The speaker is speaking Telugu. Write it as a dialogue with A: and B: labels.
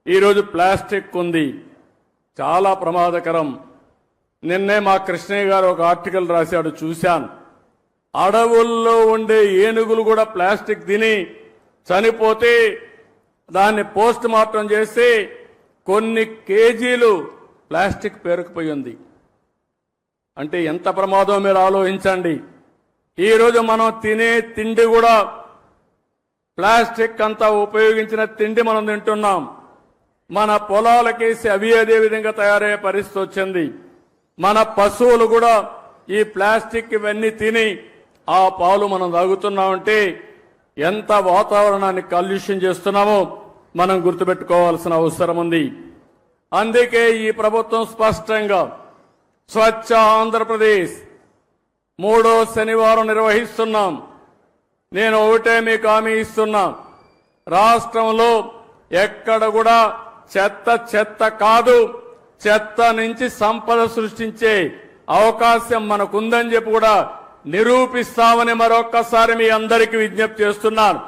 A: ఈరోజు ప్లాస్టిక్ ఉంది, చాలా ప్రమాదకరం. నిన్నే మా కృష్ణయ్య గారు ఒక ఆర్టికల్ రాశాడు, చూశాను. అడవుల్లో ఉండే ఏనుగులు కూడా ప్లాస్టిక్ తిని చనిపోతే దాన్ని పోస్ట్ మార్టం చేసి కొన్ని కేజీలు ప్లాస్టిక్ పేరుకుపోయింది. అంటే ఎంత ప్రమాదం మీరు ఆలోచించండి. ఈరోజు మనం తినే తిండి కూడా ప్లాస్టిక్ అంతా ఉపయోగించిన తిండి మనం తింటున్నాం. మన పొలాలకేసి అవి అదే విధంగా తయారయ్యే పరిస్థితి వచ్చింది. మన పశువులు కూడా ఈ ప్లాస్టిక్ ఇవన్నీ తిని ఆ పాలు మనం తాగుతున్నామంటే ఎంత వాతావరణాన్ని కాలుష్యం చేస్తున్నామో మనం గుర్తుపెట్టుకోవాల్సిన అవసరం ఉంది. అందుకే ఈ ప్రభుత్వం స్పష్టంగా స్వచ్ఛ ఆంధ్రప్రదేశ్ 3వ శనివారం నిర్వహిస్తున్నాం. నేను ఒకటే మీకు హామీ ఇస్తున్నా, రాష్ట్రంలో ఎక్కడ కూడా చెత్త కాదు, చెత్త నుంచి సంపద సృష్టించే అవకాశం మనకుందని చెప్పి కూడా నిరూపిస్తామని మరొక్కసారి మీ అందరికీ విజ్ఞప్తి చేస్తున్నాను.